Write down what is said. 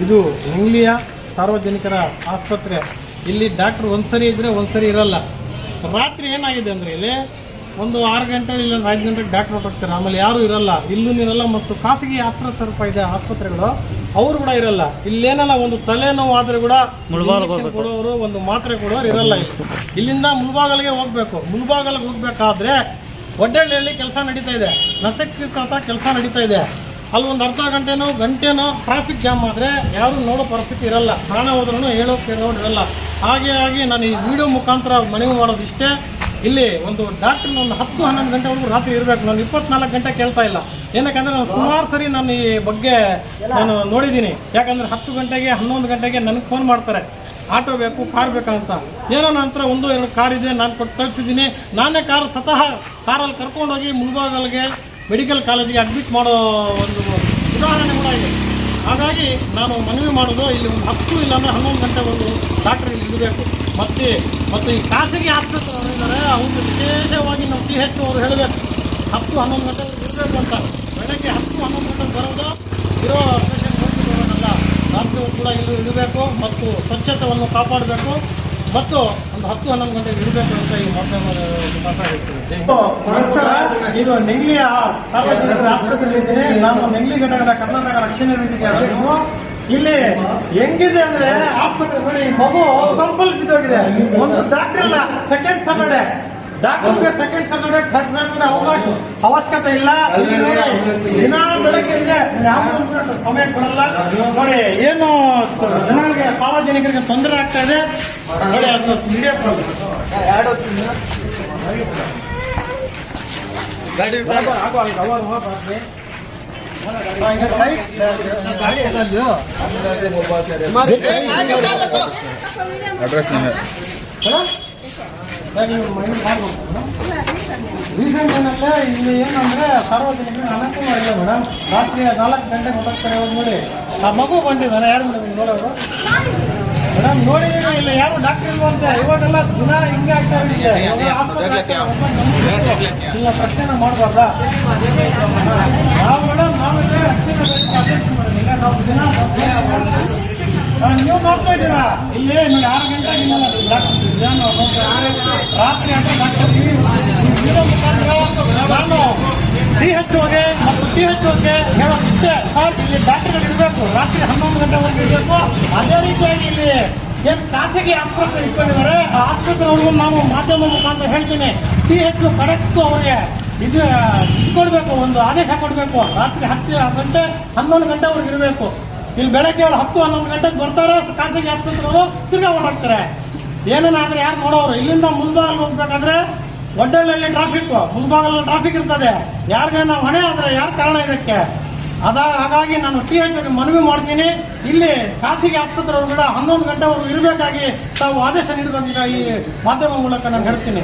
ಇದು ನಿಂಗ್ಲಿಯ ಸಾರ್ವಜನಿಕರ ಆಸ್ಪತ್ರೆ. ಇಲ್ಲಿ ಡಾಕ್ಟ್ರು ಒಂದ್ಸರಿ ಇದ್ದರೆ ಒಂದ್ಸರಿ ಇರಲ್ಲ. ರಾತ್ರಿ ಏನಾಗಿದೆ ಅಂದರೆ ಇಲ್ಲಿ ಒಂದು 6 ಗಂಟೆ ಇಲ್ಲ 5 ಗಂಟೆಗೆ ಡಾಕ್ಟ್ರ್ ಹೊರಟಾಗ್ತಾರೆ. ಆಮೇಲೆ ಯಾರೂ ಇರಲ್ಲ, ಇಲ್ಲೂ ಇರಲ್ಲ. ಮತ್ತು ಖಾಸಗಿ ಆಸ್ಪತ್ರೆ ಇದೆ ಆಸ್ಪತ್ರೆಗಳು, ಅವರು ಕೂಡ ಇರಲ್ಲ. ಇಲ್ಲೇನಲ್ಲ ಒಂದು ತಲೆನೋವು ಆದರೆ ಕೂಡ ಕೊಡೋರು, ಒಂದು ಮಾತ್ರೆ ಕೊಡೋರು ಇರಲ್ಲ. ಇಲ್ಲಿಂದ ಮುಳಬಾಗಿಲಿಗೆ ಹೋಗಬೇಕು. ಮುಳಬಾಗಿಲಿಗೆ ಹೋಗ್ಬೇಕಾದ್ರೆ ಒಡ್ಡಳ್ಳಿಯಲ್ಲಿ ಕೆಲಸ ನಡೀತಾ ಇದೆ, ನಸಕ್ತಿರ್ತ ಕೆಲಸ ನಡೀತಾ ಇದೆ. ಅಲ್ಲಿ ಒಂದು ಅರ್ಧ ಗಂಟೆನೋ ಟ್ರಾಫಿಕ್ ಜಾಮ್ ಆದರೆ ಯಾರೂ ನೋಡೋ ಪರಿಸ್ಥಿತಿ ಇರಲ್ಲ. ಪ್ರಾಣ ಹೋದ್ರೂ ಹೇಳೋಕೆ ಇರಲ್ಲ. ಹಾಗೆ ನಾನು ಈ ವಿಡಿಯೋ ಮುಖಾಂತರ ಮನವಿ ಮಾಡೋದು ಇಷ್ಟೇ, ಇಲ್ಲಿ ಒಂದು ಡಾಕ್ಟ್ರನ್ನ ಒಂದು 10-11 ಗಂಟೆವರೆಗೂ ರಾತ್ರಿ ಇರಬೇಕು. ನಾನು 24 ಗಂಟೆ ಕೇಳ್ತಾ ಇಲ್ಲ. ಏನಕ್ಕಂದರೆ ನಾನು ಸುಮಾರು ಸರಿ ನಾನು ಈ ಬಗ್ಗೆ ನಾನು ನೋಡಿದ್ದೀನಿ. ಯಾಕಂದರೆ 10 ಗಂಟೆಗೆ 11 ಗಂಟೆಗೆ ನನಗೆ ಫೋನ್ ಮಾಡ್ತಾರೆ, ಆಟೋ ಬೇಕು, ಕಾರ್ ಬೇಕಂತ. ಏನೋ ನಂತರ 1-2 ಕಾರ್ ಇದೆ, ನಾನು ಕೊಟ್ಟು ಕಳಿಸಿದ್ದೀನಿ. ನಾನೇ ಕಾರಲ್ಲಿ ಕರ್ಕೊಂಡೋಗಿ ಮುಳಬಾಗಿಲಿಗೆ ಮೆಡಿಕಲ್ ಕಾಲೇಜಿಗೆ ಅಡ್ಮಿಟ್ ಮಾಡೋ ಒಂದು ಉದಾಹರಣೆ ಕೂಡ ಇದೆ. ಹಾಗಾಗಿ ನಾನು ಮನವಿ ಮಾಡೋದು, ಇಲ್ಲಿ ಒಂದು 10 ಇಲ್ಲಾಂದರೆ 11 ಗಂಟೆವರೆಗೂ ಡಾಕ್ಟ್ರ್ ಇಲ್ಲಿ ಇರಬೇಕು. ಮತ್ತು ಈ ಖಾಸಗಿ ಆಸ್ಪತ್ರೆ ಇದ್ದಾರೆ, ಅವ್ರಿಗೆ ವಿಶೇಷವಾಗಿ ನಾವು TH ಅವರು ಹೇಳಬೇಕು 10-11 ಗಂಟೆವರೆಗೂ ಇರಬೇಕು ಅಂತ. ಬೆಳಗ್ಗೆ 10-11 ಗಂಟೆಗೆ ಬರೋದು ಇರೋ ಪೇಷಂಟ್ ಬರೋದಲ್ಲ, ರಾತ್ರಿ ಕೂಡ ಇಲ್ಲಿ ಇರಬೇಕು ಮತ್ತು ಸ್ವಚ್ಛತೆಯನ್ನು ಕಾಪಾಡಬೇಕು ಮತ್ತು ಒಂದು 10-11 ಗಂಟೆಗೆ ಇರಬೇಕು ಅಂತ ಈ ಮಾತಾಡ್ತೀನಿ. ನಮಸ್ಕಾರ, ಇದು ನೆಂಗ್ಲಿಯ ಸಾರ್ವಜನಿಕರ ಆಸ್ಪತ್ರೆ ಇದ್ದೀನಿ. ನಾನು ನೆಂಗ್ಲಿ ಘಟಕದ ಕರ್ನಾಟಕ ರಕ್ಷಣೆ ವೇದಿಕೆ ಅಧ್ಯಕ್ಷರು. ಇಲ್ಲಿ ಹೆಂಗಿದೆ ಅಂದ್ರೆ ಆಸ್ಪತ್ರೆ ನೋಡಿ, ಮಗು ಸ್ವಲ್ಪ ಬಿದ್ದೋಗಿದೆ. ಒಂದು ಡಾಕ್ಟರ್ ಇಲ್ಲ, ಸೆಕೆಂಡ್ ಸಾಟರ್ಡೆ ಡಾಕ್ಟರ್ಗೆ ಸೆಕೆಂಡ್ ಸಾಟರ್ಡೆ ಥರ್ಡ್ ಸಾಟರ್ಡೆ ಅವಶ್ಯಕತೆ ಇಲ್ಲ. ದಿನ ಬೆಳಗ್ಗೆ ಇದೆ, ಯಾವ ಸಮಯ ಕೊಡಲ್ಲ. ನೋಡಿ ಏನು ಜನಗಳಿಗೆ ಸಾರ್ವಜನಿಕರಿಗೆ ತೊಂದರೆ ಆಗ್ತಾ ಇದೆ ನೋಡಿ. ಅದು ರೀಸನ್ ಏನಂದ್ರೆ ಇಲ್ಲಿ ಏನಂದ್ರೆ ಸಾರ್ವಜನಿಕರಿಗೆ ಅನುಕೂಲ ಇಲ್ಲ ಮೇಡಮ್. ರಾತ್ರಿ 4 ಗಂಟೆಗೆ ಹೊರಡ್ತಾರೆ. ನೋಡಿ ಆ ಮಗು ಬಂದಿದ್ದಾನೆ, ಯಾರು ಮೇಡಮ್ ನೋಡೋರು? ಮೇಡಮ್ ನೋಡಿದ್ರೆ ಇಲ್ಲ, ಯಾರು ಡಾಕ್ಟರ್ ಇಲ್ವಂತೆ. ಇವಾಗೆಲ್ಲ ದಿನ ಹಿಂಗೆ ಆಗ್ತಾ ಇರುತ್ತೆ. ಇಲ್ಲ ಪ್ರಶ್ನೆ ಮಾಡಬಾರ್ದಾ ನಾವು ಮೇಡಮ್? ನಾವಿದ್ರೆ ಅಧ್ಯಕ್ಷ ಮಾಡಿಲ್ಲ, ನಾವು ದಿನ ನೀವು ನೋಡ್ತಾ ಇದ್ದೀರಾ. ಇಲ್ಲಿ ನೋಡಿ 6 ಗಂಟೆಗೆ ರಾತ್ರಿ ಅಂತ ಡಾಕ್ಟರ್ ನಾನು THOಗೆ ಮತ್ತು THOಗೆ ಹೇಳೋದು ಇಷ್ಟೇ, ಸರ್ ಇಲ್ಲಿ ಡಾಕ್ಟರ್ಗಳು ಇರಬೇಕು, ರಾತ್ರಿ 11 ಗಂಟೆವರೆಗೂ ಇರಬೇಕು. ಅದೇ ರೀತಿಯಾಗಿ ಇಲ್ಲಿ ಏನು ಖಾಸಗಿ ಆಸ್ಪತ್ರೆ ಇಟ್ಕೊಂಡಿದ್ದಾರೆ, ಆ ಆಸ್ಪತ್ರೆವರೆಗೂ ನಾವು ಮಾಧ್ಯಮ ಮುಖಾಂತರ ಹೇಳ್ತೀನಿ, TH ಕರೆಕ್ಟು ಅವ್ರಿಗೆ ಇದು ಕೊಡಬೇಕು, ಒಂದು ಆದೇಶ ಕೊಡಬೇಕು. ರಾತ್ರಿ 10 ಗಂಟೆ 11 ಗಂಟೆವರೆಗೂ ಇರಬೇಕು. ಇಲ್ಲಿ ಬೆಳಗ್ಗೆ ಅವ್ರು 10-11 ಗಂಟೆಗೆ ಬರ್ತಾರೆ, ಖಾಸಗಿ ಆಸ್ಪತ್ರೆಯವರು ತಿರ್ಗಾ ಹೊರಡ್ತಾರೆ. ಏನೇನಾದ್ರೆ ಯಾರು ನೋಡೋರು? ಇಲ್ಲಿಂದ ಮುಳಬಾಗಿಲು ಹೋಗ್ಬೇಕಾದ್ರೆ ಒಡ್ಡಳ್ಳಿಯಲ್ಲಿ ಟ್ರಾಫಿಕ್, ಮುಳಬಾಗಿಲಲ್ಲಿ ಟ್ರಾಫಿಕ್ ಇರ್ತದೆ. ಯಾರಿಗೆ ನಾವು ಹೊಣೆ ಆದ್ರೆ ಯಾರು ಕಾರಣ ಇದಕ್ಕೆ? ಹಾಗಾಗಿ ನಾನು THಗೆ ಮನವಿ ಮಾಡ್ತೀನಿ, ಇಲ್ಲಿ ಖಾಸಗಿ ಆಸ್ಪತ್ರೆಯವರು ಕೂಡ 11 ಗಂಟೆವರೆಗೂ ಇರಬೇಕಾಗಿ ತಾವು ಆದೇಶ ನೀಡಬೇಕೀಗ ಈ ಮಾಧ್ಯಮ ಮೂಲಕ ನಾನು ಹೇಳ್ತೀನಿ.